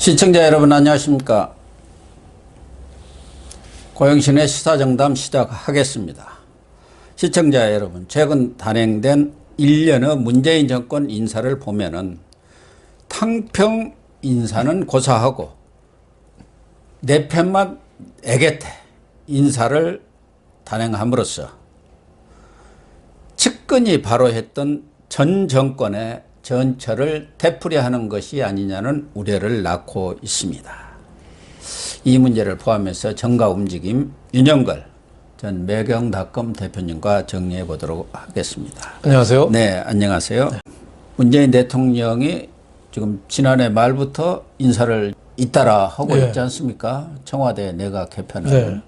시청자 여러분 안녕하십니까. 고영신의 시사정담 시작하겠습니다. 시청자 여러분, 최근 단행된 1년의 문재인 정권 인사를 보면은 탕평 인사는 고사하고 내 편만 애겠대 인사를 단행함으로써 측근이 바로 했던 전 정권의 전철을 되풀이하는 것이 아니냐는 우려를 낳고 있습니다. 이 문제를 포함해서 정가 움직임 윤영걸 전 매경닷컴 대표님과 정리해 보도록 하겠습니다. 안녕하세요. 네, 안녕하세요. 네. 문재인 대통령이 지금 지난해 말부터 인사를 잇따라 하고 있지 않습니까? 청와대 내각 개편을. 네.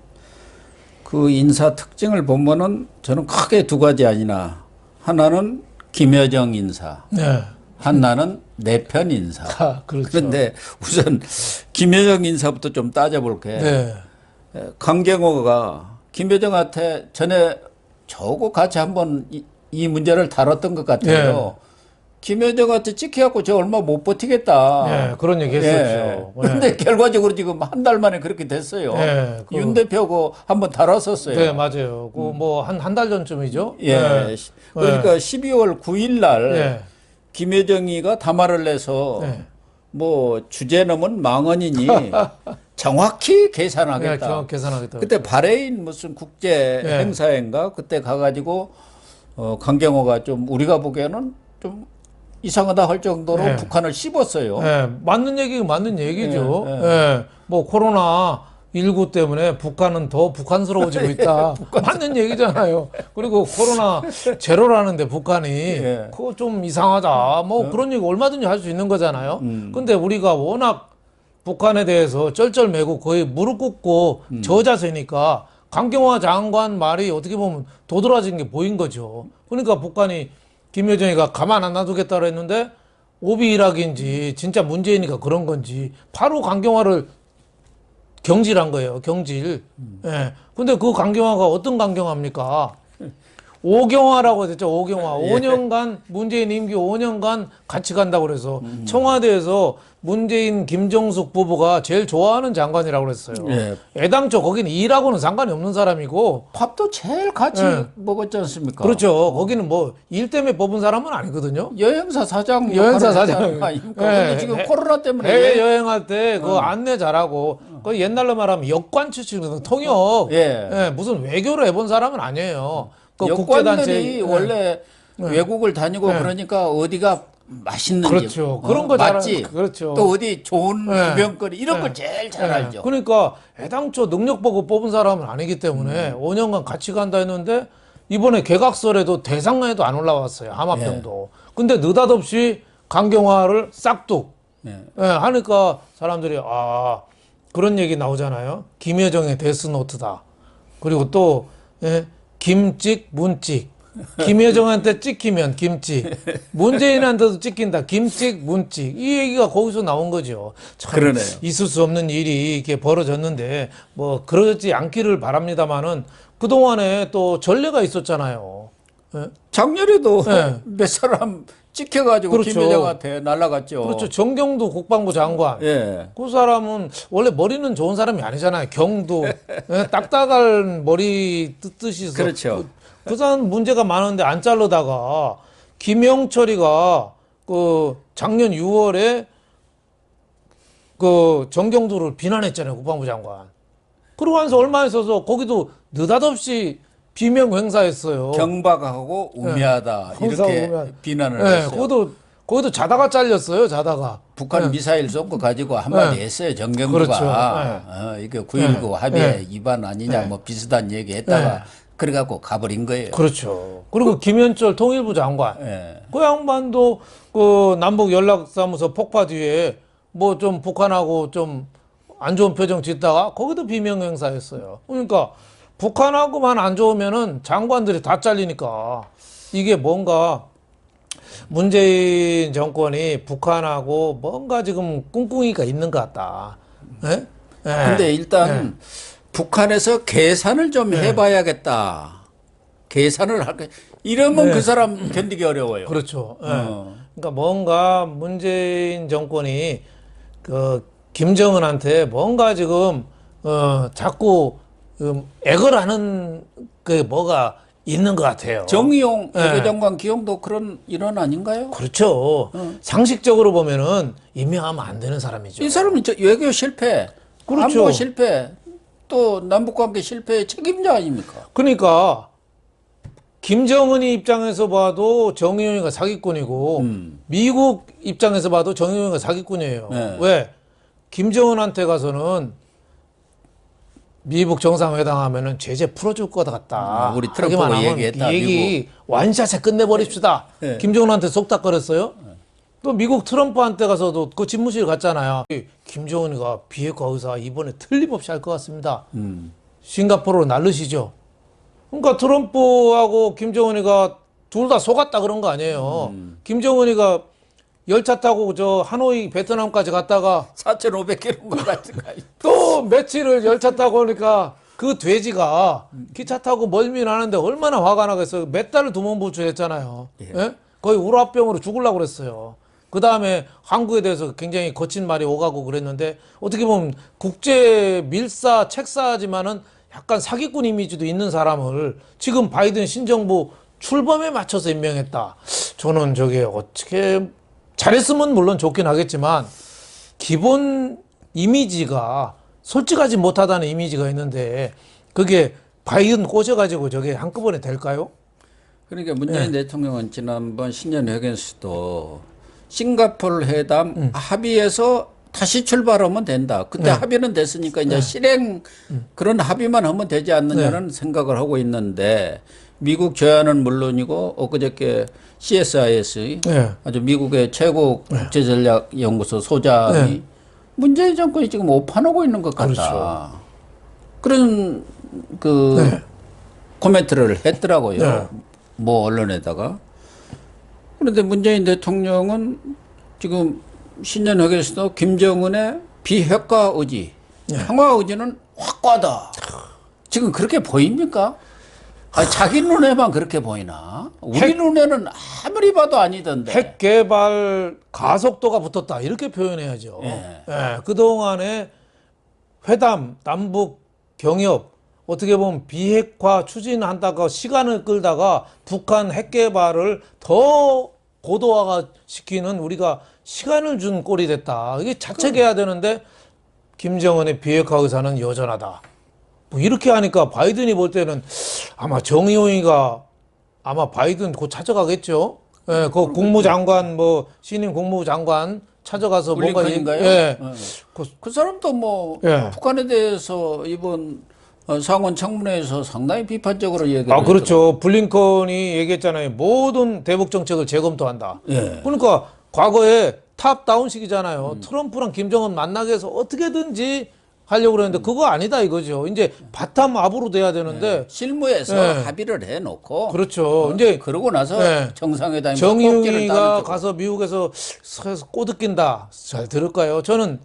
그 인사 특징을 보면은 저는 크게 두 가지 아니나 하나는 김여정 인사, 하나는 내편 인사. 그렇죠. 그런데 우선 김여정 인사부터 좀 따져볼게. 강경호가 김여정한테 전에 저하고 같이 한번 이 문제를 다뤘던 것 같아요. 김여정한테 찍혀갖고 저 얼마 못 버티겠다. 그런 얘기 했었죠. 그런데 결과적으로 지금 한 달 만에 그렇게 됐어요. 윤 대표하고 한번 다뤘었어요. 네, 맞아요. 그 뭐 한 달 전쯤이죠. 그러니까 12월 9일 날 김여정이가 담화를 내서 뭐 주제넘은 망언이니 정확히 계산하겠다. 정확히 계산하겠다. 그때 바레인 무슨 국제 행사인가 그때 가가지고 강경호가 좀 우리가 보기에는 좀 이상하다 할 정도로 북한을 씹었어요. 맞는 얘기죠. 뭐 코로나19 때문에 북한은 더 북한스러워지고 있다. 맞는 얘기잖아요. 그리고 코로나 제로라는데 북한이 그거 좀 이상하다. 뭐 그런 얘기 얼마든지 할 수 있는 거잖아요. 근데 우리가 워낙 북한에 대해서 쩔쩔매고 거의 무릎 꿇고 저자세니까 강경화 장관 말이 어떻게 보면 도드라진 게 보인 거죠. 그러니까 북한이 김여정이가 가만 안 놔두겠다고 했는데 오비일학인지 진짜 문재인이가 그런 건지 바로 강경화를 경질한 거예요. 경질. 근데 그 강경화가 어떤 강경화입니까? 오경화라고 했죠. 오경화. 5년간 문재인 임기 5년간 같이 간다고 그래서 청와대에서 문재인 김정숙 부부가 제일 좋아하는 장관이라고 그랬어요. 애당초 거기는 일하고는 상관이 없는 사람이고 밥도 제일 같이 먹었지 않습니까? 그렇죠. 거기는 뭐 일 때문에 뽑은 사람은 아니거든요. 여행사 사장. 근데 지금 코로나 때문에 해외 여행할 때 그 안내 잘하고 그 옛날로 말하면 역관 출신이거든. 통역. 무슨 외교를 해본 사람은 아니에요. 그 여권들이 원래 외국을 다니고 그러니까 어디가 맛있는지 그렇죠. 그런 거 맞지. 그렇죠. 또 어디 좋은 구경거리 이런 걸 제일 잘 알죠. 그러니까 애당초 능력 보고 뽑은 사람은 아니기 때문에 5년간 같이 간다 했는데 이번에 개각설에도 대상에도 안 올라왔어요. 하마평도. 근데 느닷없이 강경화를 싹둑 하니까 사람들이 그런 얘기 나오잖아요. 김여정의 데스노트다. 그리고 또 김찍, 문찍. 김여정한테 찍히면 김찍. 문재인한테도 찍힌다. 김찍, 문찍. 이 얘기가 거기서 나온 거죠. 참 그러네요. 있을 수 없는 일이 이렇게 벌어졌는데 뭐 그러지 않기를 바랍니다만은 그동안에 또 전례가 있었잖아요. 작년에도 몇 사람 찍혀가지고 그렇죠. 김여정한테 날아갔죠. 그렇죠. 정경두 국방부 장관. 그 사람은 원래 머리는 좋은 사람이 아니잖아요. 경도. 딱딱한 머리 뜻이 있어. 그렇죠. 그 사람 문제가 많은데 안 자르다가 김영철이가 그 작년 6월에 그 정경두를 비난했잖아요. 국방부 장관. 그러고 나서 얼마 있어서 거기도 느닷없이 비명 행사했어요. 경박하고 우매하다 이렇게 비난을 했어요. 거기도 자다가 잘렸어요. 자다가. 북한 미사일 쏜 거 가지고 한마디 했어요. 정경두가. 이게 9.19 합의 위반 아니냐 뭐 비슷한 얘기 했다가 그래갖고 가버린 거예요. 그렇죠. 그리고 김현철 통일부 장관. 그 양반도 그 남북 연락사무소 폭파 뒤에 뭐 좀 북한하고 좀 안 좋은 표정 짓다가 거기도 비명 행사했어요. 그러니까 북한하고만 안 좋으면은 장관들이 다 잘리니까 이게 뭔가 문재인 정권이 북한하고 뭔가 지금 꿍꿍이가 있는 것 같다. 근데 일단 북한에서 계산을 좀 해봐야겠다. 계산을 할까? 이러면 그 사람 견디기 어려워요. 그렇죠. 그러니까 뭔가 문재인 정권이 그 김정은한테 뭔가 지금 자꾸 애걸하는 그 뭐가 있는 것 같아요. 정의용 네. 외교장관 기용도 그런 일원 아닌가요? 그렇죠. 상식적으로 보면은 임명하면 안 되는 사람이죠. 이 사람은 외교 실패, 그렇죠. 안보 실패, 또 남북관계 실패의 책임자 아닙니까? 그러니까 김정은이 입장에서 봐도 정의용이가 사기꾼이고 미국 입장에서 봐도 정의용이가 사기꾼이에요. 네. 왜? 김정은한테 가서는 미국 정상회담 하면은 제재 풀어줄 것 같다. 우리 트럼프가 하기만 하면 얘기했다, 이 얘기 완샷에 끝내버립시다. 네. 김정은한테 속닥거렸어요. 또 미국 트럼프한테 가서도 그 집무실 갔잖아요. 김정은이가 비핵화 의사 이번에 틀림없이 할 것 같습니다. 싱가포르로 날르시죠. 그러니까 트럼프하고 김정은이가 둘 다 속았다 그런 거 아니에요. 김정은이가 열차 타고 저 하노이 베트남까지 갔다가 4,500km 같은 거. 또 며칠을 열차 타고 오니까 그 돼지가 기차 타고 멀미나는데 얼마나 화가 나겠어요. 몇 달을 두문부추했잖아요. 예? 거의 우라병으로 죽으려고 그랬어요. 그 다음에 한국에 대해서 굉장히 거친 말이 오가고 그랬는데 어떻게 보면 국제 밀사 책사지만은 약간 사기꾼 이미지도 있는 사람을 지금 바이든 신정부 출범에 맞춰서 임명했다. 저는 저게 어떻게 잘했으면 물론 좋긴 하겠지만 기본 이미지가 솔직하지 못하다는 이미지가 있는데 그게 바이든 꽂아가지고 저게 한꺼번에 될까요? 그러니까 문재인 대통령은 지난번 신년회견에서도 싱가포르 회담 합의해서 다시 출발하면 된다. 그때 합의는 됐으니까 이제 실행 그런 합의만 하면 되지 않느냐는 생각을 하고 있는데 미국 저야는 물론이고 엊그저께 CSIS 아주 미국의 최고 국제전략연구소 소장이 문재인 정권이 지금 오판하고 있는 것 같다. 그런 그 코멘트를 했더라고요. 뭐 언론에다가. 그런데 문재인 대통령은 지금 신년회견에서도 김정은의 비핵화 의지, 평화 의지는 확고하다. 지금 그렇게 보입니까? 아니, 자기 눈에만 그렇게 보이나? 우리 눈에는 아무리 봐도 아니던데. 핵 개발 가속도가 붙었다 이렇게 표현해야죠. 그동안에 회담, 남북 경협 어떻게 보면 비핵화 추진한다가 시간을 끌다가 북한 핵 개발을 더 고도화가 시키는 우리가 시간을 준 꼴이 됐다. 이게 자책해야 되는데 김정은의 비핵화 의사는 여전하다. 뭐 이렇게 하니까 바이든이 볼 때는 아마 정의용이가 아마 바이든 곧 찾아가겠죠. 예, 그 국무장관 뭐 신임 국무장관 찾아가서 뭔가 블링컨인가요? 그 사람도 뭐 예. 북한에 대해서 이번 상원 청문회에서 상당히 비판적으로 얘기를 했죠. 그렇죠. 블링컨이 얘기했잖아요. 모든 대북 정책을 재검토한다. 그러니까 과거에 탑다운식이잖아요. 트럼프랑 김정은 만나게 해서 어떻게든지 하려고 그랬는데 그거 아니다 이거죠. 이제 바텀 압으로 돼야 되는데 실무에서 합의를 해놓고 그렇죠. 이제 그러고 나서 정상회담이 정의용이가 가서 미국에서 꼬드낀다. 잘 들을까요? 저는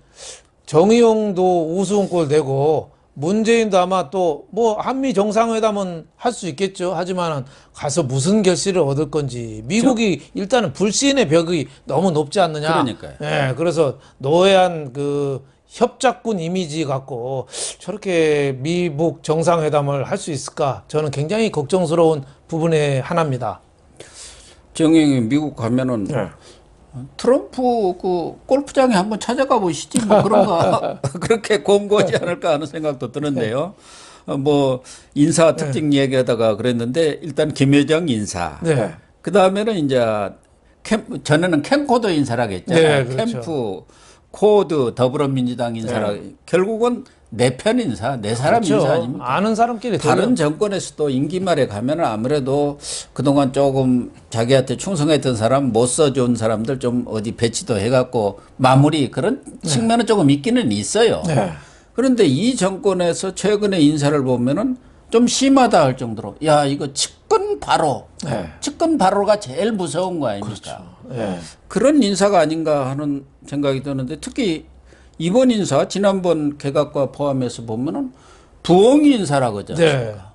정의용도 우스운꼴 되고 문재인도 아마 또 뭐 한미 정상회담은 할 수 있겠죠. 하지만 가서 무슨 결실을 얻을 건지 미국이 일단은 불신의 벽이 너무 높지 않느냐. 그러니까요. 예, 그래서 노회한 그 협작군 이미지 갖고 저렇게 미북 정상회담을 할 수 있을까? 저는 굉장히 걱정스러운 부분의 하나입니다. 정영이 미국 가면은 트럼프 그 골프장에 한번 찾아가 보시지 뭐 그런 거 그렇게 권고하지 않을까 하는 생각도 드는데요. 뭐 인사 특징 얘기하다가 그랬는데 일단 김여정 인사. 그 다음에는 이제 전에는 캠코더 인사라겠잖아요. 그렇죠. 캠프 코드 더불어민주당 인사라 결국은 내 편 인사, 내 사람 그렇죠. 인사 아닙니까? 아는 사람끼리 다른 정권에서도 임기 말에 가면은 아무래도 그동안 조금 자기한테 충성했던 사람 못 써준 사람들 좀 어디 배치도 해갖고 마무리 그런 측면은 조금 있기는 있어요. 그런데 이 정권에서 최근의 인사를 보면은 좀 심하다 할 정도로 야 이거 측근 바로 측근 바로가 제일 무서운 거 아닙니까? 그런 인사가 아닌가 하는 생각이 드는데 특히 이번 인사 지난번 개각과 포함해서 보면은 부엉이 인사라고 하잖아요.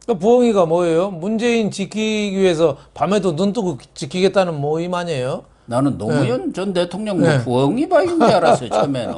그러니까 부엉이가 뭐예요? 문재인 지키기 위해서 밤에도 눈 뜨고 지키겠다는 모임 아니에요? 나는 노무현 전 대통령 뭐 부엉이 바인 줄 알았어요 처음에는.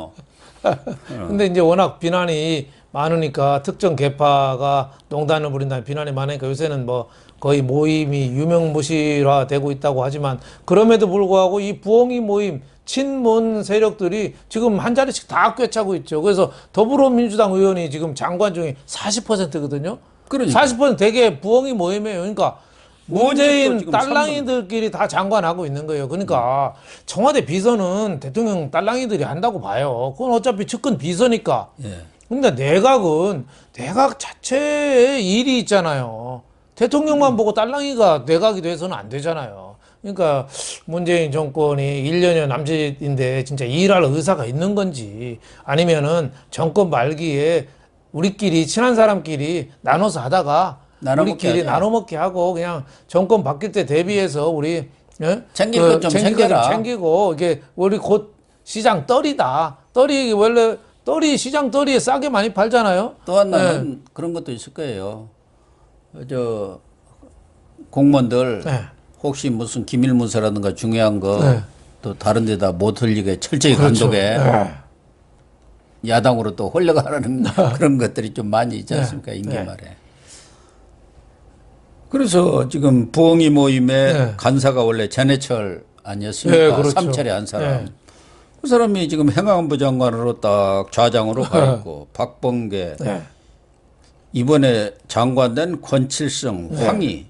근데 이제 워낙 비난이 많으니까 특정 계파가 농단을 부린다는 비난이 많으니까 요새는 뭐 거의 모임이 유명무실화되고 있다고 하지만 그럼에도 불구하고 이 부엉이 모임 친문 세력들이 지금 한 자리씩 다 꿰차고 있죠. 그래서 더불어민주당 의원이 지금 장관 중에 40%거든요. 그러니까. 40% 대개 부엉이 모임이에요. 그러니까 문재인 지금 딸랑이들끼리 다 장관하고 있는 거예요. 그러니까 청와대 비서는 대통령 딸랑이들이 한다고 봐요. 그건 어차피 측근 비서니까. 예. 근데 내각은 내각 자체의 일이 있잖아요. 대통령만 보고 딸랑이가 내각이 돼서는 안 되잖아요. 그러니까 문재인 정권이 1년여 남짓인데 진짜 일할 의사가 있는 건지 아니면은 정권 말기에 우리끼리 친한 사람끼리 나눠서 하다가 우리끼리 나눠 먹게 하고 그냥 정권 바뀔 때 대비해서 우리 챙길 것 좀 챙겨라. 챙기고 이게 우리 곧 시장 떨이다. 떨이 원래 떨이 시장 떨이에 싸게 많이 팔잖아요. 또 하나는 그런 것도 있을 거예요. 저 공무원들 네. 혹시 무슨 기밀 문서라든가 중요한 거 또 네. 다른 데다 못 흘리게 철저히 그렇죠. 감독해 네. 야당으로 또 흘려가라는 그런 것들이 좀 많이 있지 않습니까? 네. 임기말에. 그래서 지금 부엉이 모임의 네. 간사가 원래 전해철 아니었습니까? 네, 그렇죠. 삼철의 한 사람. 네. 그 사람이 지금 행안부 장관으로 딱 좌장으로 가 있고 박범계 네. 이번에 장관된 권칠성, 황희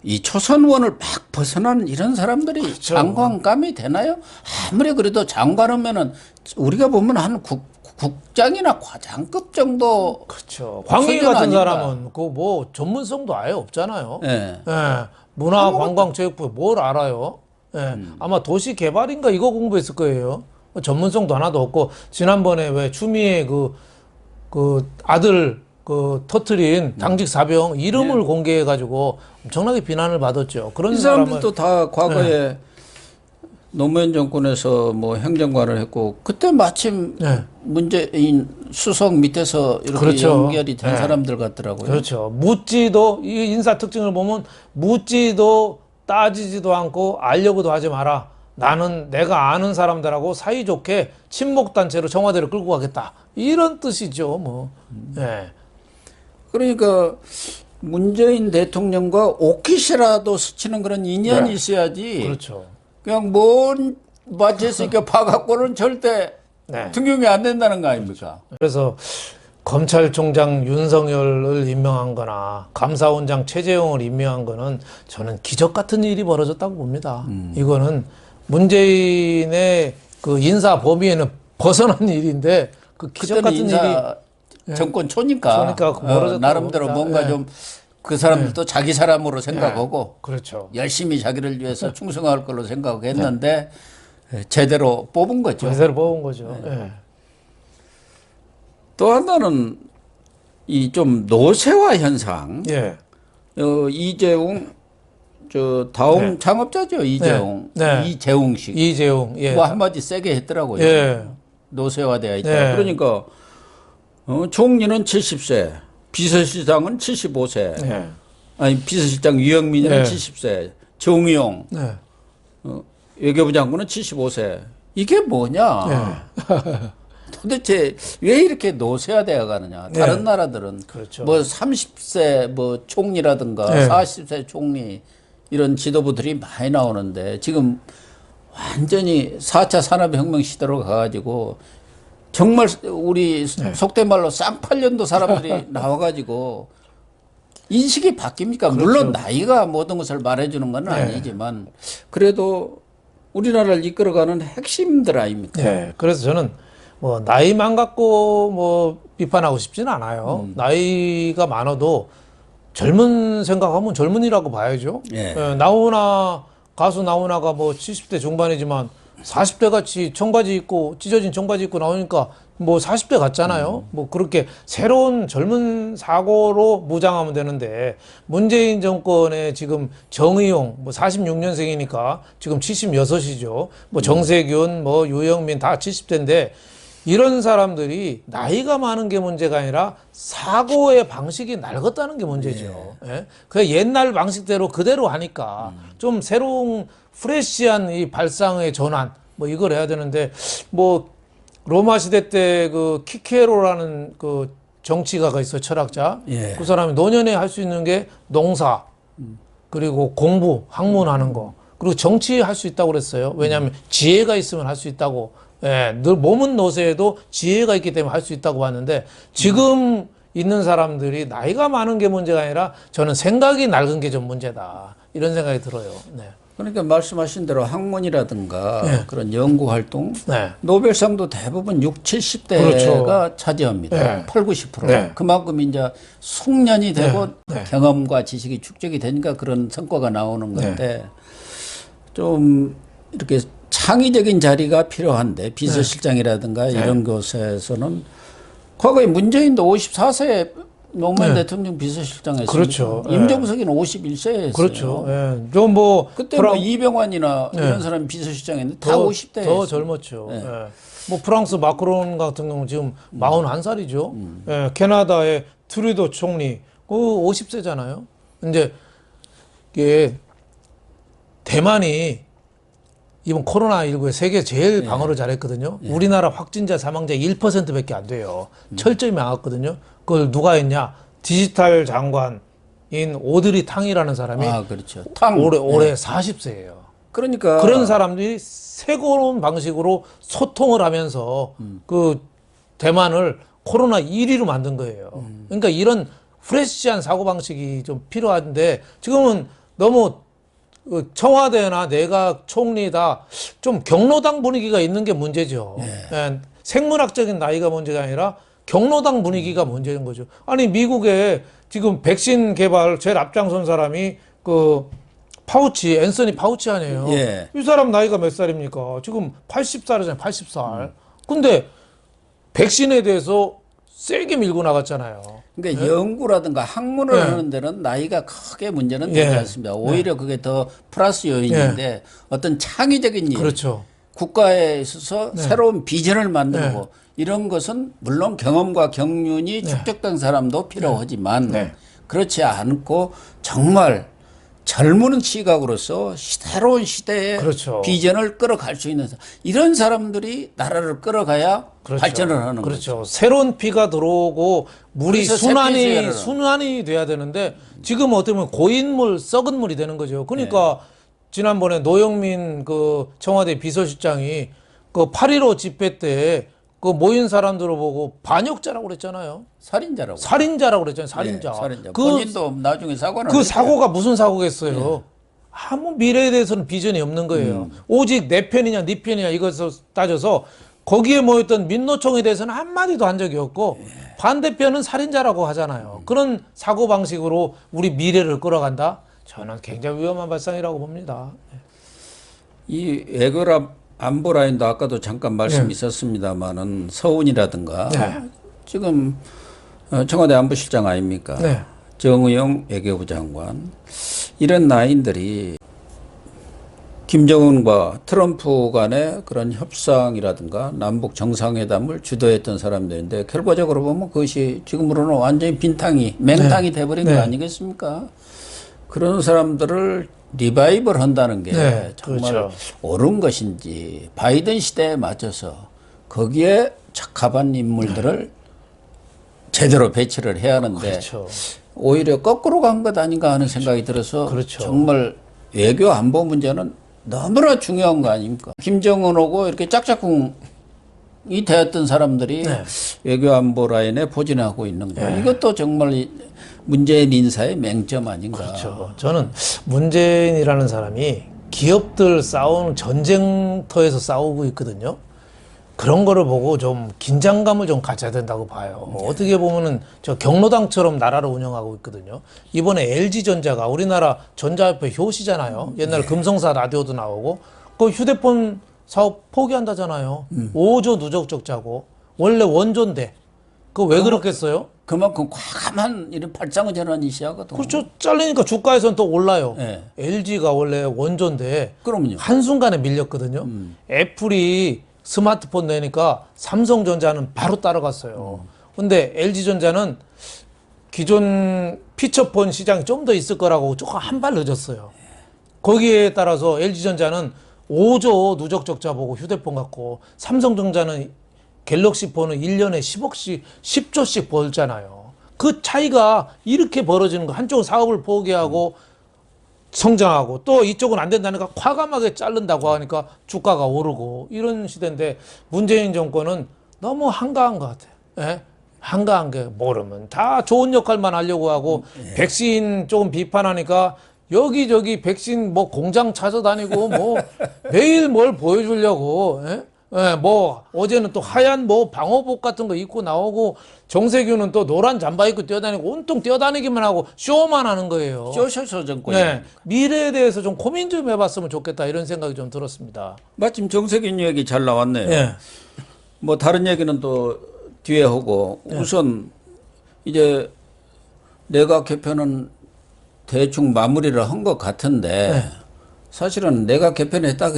이 초선의원을 막 벗어난 이런 사람들이 그렇죠. 장관감이 되나요? 아무리 그래도 장관하면은 우리가 보면 한 국장이나 과장급 정도. 그렇죠. 황희 같은 아닌가? 사람은 그 뭐 전문성도 아예 없잖아요. 예. 예. 문화관광체육부에 뭘 알아요? 예. 아마 도시개발인가 이거 공부했을 거예요. 전문성도 하나도 없고 지난번에 왜 추미애 그 아들 그 터트린 당직 사병 이름을 공개해가지고 엄청나게 비난을 받았죠. 그런 이 사람은 사람들도 다 과거에 노무현 정권에서 뭐 행정관을 했고 그때 마침 네. 문재인 수석 밑에서 이렇게 그렇죠. 연결이 된 네. 사람들 같더라고요. 그렇죠. 묻지도 이 인사 특징을 보면 묻지도 따지지도 않고 알려고도 하지 마라. 나는 내가 아는 사람들하고 사이좋게 친목 단체로 청와대를 끌고 가겠다. 이런 뜻이죠. 뭐. 예. 그러니까 문재인 대통령과 오키시라도 스치는 그런 인연이 있어야지. 그렇죠. 그냥 뭔 맞췄으니까 파갖고는 절대 네. 등용이 안 된다는 거 아닙니까? 그래서 검찰총장 윤석열을 임명한 거나 감사원장 최재형을 임명한 거는 저는 기적 같은 일이 벌어졌다고 봅니다. 이거는 문재인의 그 인사 범위에는 벗어난 일인데 그 기적 같은 일이 정권 초니까, 초니까 벌어졌다고 나름대로 봅니다. 뭔가 예. 좀 그 사람들도 자기 사람으로 생각하고 그렇죠. 열심히 자기를 위해서 충성할 걸로 생각했는데 제대로 뽑은 거죠. 제대로 뽑은 거죠. 예. 또 하나는 이 좀 노쇠화 현상. 예. 이재용 저 다음 창업자죠. 이재용. 네. 이재용식. 이재용. 예. 뭐 한마디 세게 했더라고요. 예. 노쇠화되어 있다. 네. 그러니까 총리는 70세, 비서실장은 75세. 예. 아니 비서실장 유영민은 네. 70세, 정의용 네. 외교부 장관은 75세. 이게 뭐냐? 도대체 왜 이렇게 노쇠화되어 가느냐? 다른 나라들은 그렇죠. 뭐 30세 뭐 총리라든가 네. 40세 총리 이런 지도부들이 많이 나오는데 지금 완전히 4차 산업혁명 시대로 가가지고 정말 우리 속된 말로 쌍팔년도 사람들이 나와가지고 인식이 바뀝니까? 물론 나이가 모든 것을 말해주는 건 아니지만 그래도 우리나라를 이끌어가는 핵심들 아닙니까? 네. 그래서 저는 뭐 나이만 갖고 뭐 비판하고 싶지는 않아요. 나이가 많아도 젊은 생각하면 젊은이라고 봐야죠. 예. 가수 나훈아가 뭐 70대 중반이지만 40대 같이 청바지 입고 찢어진 청바지 입고 나오니까 뭐 40대 같잖아요. 뭐 그렇게 새로운 젊은 사고로 무장하면 되는데 문재인 정권의 지금 정의용 뭐 46년생이니까 지금 76이죠. 뭐 정세균 뭐 유영민 다 70대인데 이런 사람들이 나이가 많은 게 문제가 아니라 사고의 방식이 낡았다는 게 문제죠. 예. 그 옛날 방식대로 그대로 하니까 좀 새로운 프레시한 이 발상의 전환 뭐 이걸 해야 되는데 뭐 로마 시대 때 그 키케로라는 그 정치가가 있어요. 철학자. 예. 그 사람이 노년에 할 수 있는 게 농사, 그리고 공부, 학문하는 거, 그리고 정치할 수 있다고 그랬어요. 왜냐하면 지혜가 있으면 할 수 있다고. 예, 늘 몸은 노쇠해도 지혜가 있기 때문에 할 수 있다고 봤는데 지금 있는 사람들이 나이가 많은 게 문제가 아니라 저는 생각이 낡은 게 좀 문제다. 이런 생각이 들어요. 네. 그러니까 말씀하신 대로 학문이라든가 네. 그런 연구 활동, 네. 노벨상도 대부분 60, 70대가 그렇죠. 차지합니다. 네. 8, 90%. 네. 그만큼 이제 숙련이 되고 네. 경험과 지식이 축적이 되니까 그런 성과가 나오는 건데 좀 이렇게 창의적인 자리가 필요한데 비서실장이라든가 이런 곳에서는 과거에 문재인도 54세에 노무현 대통령 비서실장했습니다. 그렇죠. 임종석이는 51세였어요. 그렇죠. 예. 좀 뭐 그때 뭐 이병환이나 이런 사람이 비서실장했는데 다 50대. 더 젊었죠. 예. 뭐 프랑스 마크론 같은 경우는 지금 41살이죠. 예. 캐나다의 트루도 총리 그 50세잖아요. 이제 이게 대만이 이번 코로나19에 세계 제일 방어를 잘했거든요. 우리나라 확진자 사망자 1%밖에 안 돼요. 철저히 망했거든요. 그걸 누가 했냐? 디지털 장관인 오드리 탕이라는 사람이 그렇죠. 탕. 올해 40세예요. 그러니까 그런 사람들이 새로운 방식으로 소통을 하면서 그 대만을 코로나 1위로 만든 거예요. 그러니까 이런 프레시한 사고방식이 좀 필요한데 지금은 너무 청와대나 내각 총리 다 좀 경로당 분위기가 있는 게 문제죠. 예, 생물학적인 나이가 문제가 아니라 경로당 분위기가 문제인 거죠. 아니 미국에 지금 백신 개발 제일 앞장선 사람이 그 파우치, 앤서니 파우치 아니에요. 예. 이 사람 나이가 몇 살입니까? 지금 80살이잖아요. 80살. 근데 백신에 대해서 세게 밀고 나갔잖아요. 그러니까 연구라든가 학문을 하는 데는 나이가 크게 문제는 되지 않습니다. 오히려 그게 더 플러스 요인인데 어떤 창의적인 일, 그렇죠. 국가에 있어서 새로운 비전을 만들고 이런 것은 물론 경험과 경륜이 축적된 사람도 필요하지만 그렇지 않고 정말 젊은 시각으로서 새로운 시대의 그렇죠. 비전을 끌어갈 수 있는 이런 사람들이 나라를 끌어가야 그렇죠. 발전을 하는 거죠. 그렇죠. 새로운 피가 들어오고 물이 그래서 순환이 돼야 되는데 지금 어떻게 보면 고인물, 썩은 물이 되는 거죠. 그러니까 지난번에 노영민 그 청와대 비서실장이 그 8.15 집회 때 그 모인 사람들을 보고 반역자라고 그랬잖아요. 살인자라고 그랬잖아요. 살인자. 살인자. 그 본인도 나중에 사과는 그 했어요. 사고가 무슨 사고겠어요? 아무 미래에 대해서는 비전이 없는 거예요. 오직 내 편이냐, 네 편이냐 이것을 따져서 거기에 모였던 민노총에 대해서는 한마디도 한 적이 없고 반대편은 살인자라고 하잖아요. 그런 사고방식으로 우리 미래를 끌어간다? 저는 굉장히 위험한 발상이라고 봅니다. 이 외교라 안보 라인도 아까도 잠깐 말씀이 있었습니다만은 서훈이라든가 지금 청와대 안보실장 아닙니까? 정의용 외교부 장관 이런 라인들이 김정은과 트럼프 간의 그런 협상이라든가 남북 정상회담을 주도했던 사람들인데 결과적으로 보면 그것이 지금으로는 완전히 빈탕이 맹탕이 돼버린 거 아니겠습니까? 그런 사람들을 리바이벌 한다는 게 정말 그렇죠. 옳은 것인지 바이든 시대에 맞춰서 거기에 적합한 인물들을 제대로 배치를 해야 하는데 그렇죠. 오히려 거꾸로 간 것 아닌가 하는 생각이 들어서 그렇죠. 정말 외교 안보 문제는 너무나 중요한 거 아닙니까? 김정은하고 이렇게 짝짝꿍이 되었던 사람들이 외교 안보 라인에 포진하고 있는 거. 이것도 정말 문재인 인사의 맹점 아닌가. 그렇죠. 저는 문재인이라는 사람이 기업들 싸우는 전쟁터에서 싸우고 있거든요. 그런 거를 보고 좀 긴장감을 좀 가져야 된다고 봐요. 어떻게 보면은 저 경로당처럼 나라를 운영하고 있거든요. 이번에 LG전자가 우리나라 전자협회 효시잖아요. 옛날에 금성사 라디오도 나오고 그 휴대폰 사업 포기한다잖아요. 5조 누적 적자고 원래 원조인데 그거 왜 그렇겠어요? 그만큼 과감한 이런 발상의 전환이 시작하거든요. 그렇죠. 잘리니까 주가에서는 또 올라요. 네. LG가 원래 원조인데 그럼요. 한순간에 밀렸거든요. 애플이 스마트폰 내니까 삼성전자는 바로 따라갔어요. 근데 LG전자는 기존 피처폰 시장이 좀 더 있을 거라고 조금 한 발 늦었어요. 거기에 따라서 LG전자는 5조 누적 적자 보고 휴대폰 갖고 삼성전자는 갤럭시 폰은 1년에 10억씩, 10조씩 벌잖아요. 그 차이가 이렇게 벌어지는 거. 한쪽은 사업을 포기하고 성장하고 또 이쪽은 안 된다니까 과감하게 자른다고 하니까 주가가 오르고 이런 시대인데 문재인 정권은 너무 한가한 것 같아요. 예? 한가한 게 모르면 다 좋은 역할만 하려고 하고 백신 조금 비판하니까 여기저기 백신 뭐 공장 찾아다니고 뭐 매일 뭘 보여주려고 예? 예, 뭐 어제는 또 하얀 뭐 방호복 같은 거 입고 나오고 정세균은 또 노란 잠바 입고 뛰어다니고 온통 뛰어다니기만 하고 쇼만 하는 거예요. 쇼쇼쇼 정권이. 네, 미래에 대해서 좀 고민 좀 해봤으면 좋겠다 이런 생각이 좀 들었습니다. 마침 정세균 얘기 잘 나왔네요. 예. 뭐 다른 얘기는 또 뒤에 하고 우선 이제 내각 개편은 대충 마무리를 한 것 같은데 사실은 내각 개편했다고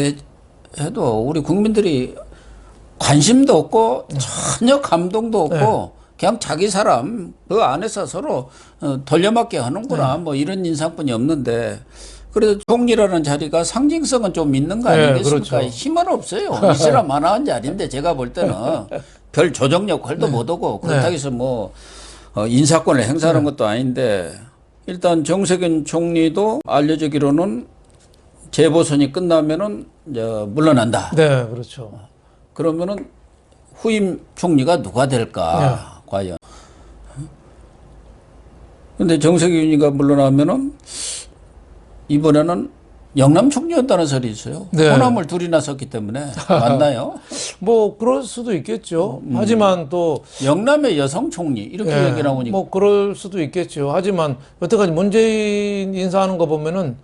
해도 우리 국민들이 관심도 없고 전혀 감동도 없고 그냥 자기 사람 그 안에서 서로 돌려막기 하는구나 뭐 이런 인상뿐이 없는데 그래도 총리라는 자리가 상징성은 좀 있는 거 아니겠습니까? 그렇죠. 힘은 없어요. 이스람 하나한 자리인데 제가 볼 때는 별 조정 역할도 못 하고 그렇다고 해서 뭐 인사권을 행사하는 것도 아닌데 일단 정세균 총리도 알려지기로는 재보선이 끝나면은 이제 물러난다. 네, 그렇죠. 그러면은 후임 총리가 누가 될까 과연? 근데 정세균이가 물러나면은 이번에는 영남 총리였다는 설이 있어요. 네. 호남을 둘이 나섰기 때문에 맞나요? 뭐 그럴 수도 있겠죠. 하지만 또 영남의 여성 총리 이렇게 얘기 나오니까 뭐 그럴 수도 있겠죠. 하지만 여태까지 문재인 인사하는 거 보면은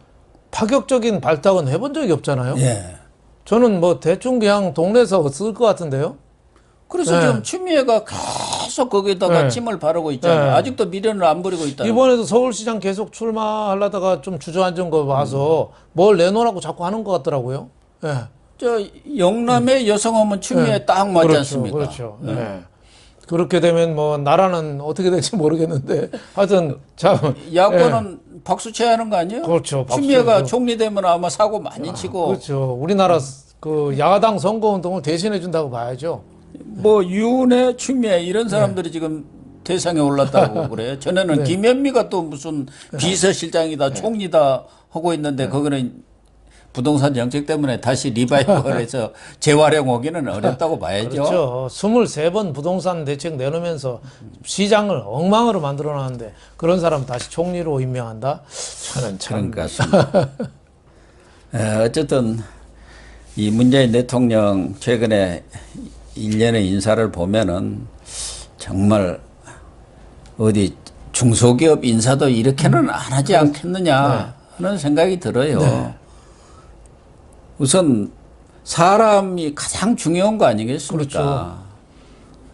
파격적인 발탁은 해본 적이 없잖아요. 예. 저는 뭐 대충 그냥 동네에서 쓸 것 같은데요. 그래서 지금 추미애가 계속 거기에다가 침을 바르고 있잖아요. 아직도 미련을 안 버리고 있다. 이번에도 서울시장 계속 출마하려다가 좀 주저앉은 거 봐서 뭘 내놓으라고 자꾸 하는 것 같더라고요. 예. 저 영남의 여성하면 추미애 딱 맞지 그렇죠, 않습니까? 그렇죠. 예. 그렇게 되면 뭐 나라는 어떻게 될지 모르겠는데 하여튼 참 야권은 박수 쳐야 하는 거 아니에요? 그렇죠. 박수 추미애가 쳐야죠. 총리 되면 아마 사고 많이 치고 그렇죠. 우리나라 그 야당 선거운동을 대신해 준다고 봐야죠. 뭐 유은혜, 추미애 이런 사람들이 지금 대상에 올랐다고 그래요. 전에는 김현미가 또 무슨 비서실장이다, 총리다 하고 있는데 거기는 부동산 정책 때문에 다시 리바이벌해서 재활용하기는 어렵다고 봐야죠. 그렇죠. 23번 부동산 대책 내놓으면서 시장을 엉망으로 만들어 놨는데 그런 사람 다시 총리로 임명한다? 저는 참. 그런 것 같습니다. 어쨌든 이 문재인 대통령 최근에 일련의 인사를 보면은 정말 어디 중소기업 인사도 이렇게는 안 하지 않겠느냐 하는 생각이 들어요. 우선 사람이 가장 중요한 거 아니겠습니까? 그렇죠.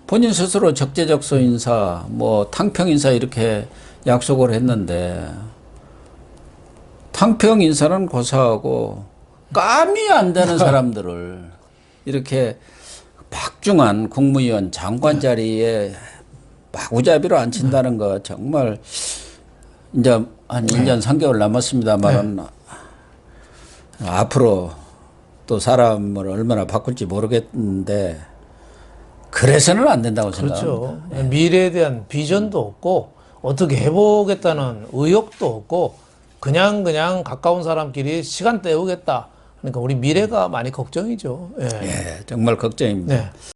본인 스스로 적재적소 인사, 뭐 탕평 인사 이렇게 약속을 했는데 탕평 인사는 고사하고 감이 안 되는 사람들을 이렇게 박중한 국무위원 장관 자리에 마구잡이로 앉힌다는 거 정말 이제 한 1년 3개월 남았습니다만 앞으로 또 사람을 얼마나 바꿀지 모르겠는데 그래서는 안 된다고 생각합니다. 그렇죠. 미래에 대한 비전도 없고 어떻게 해보겠다는 의욕도 없고 그냥 가까운 사람끼리 시간 때우겠다. 그러니까 우리 미래가 많이 걱정이죠. 예. 예, 정말 걱정입니다. 네.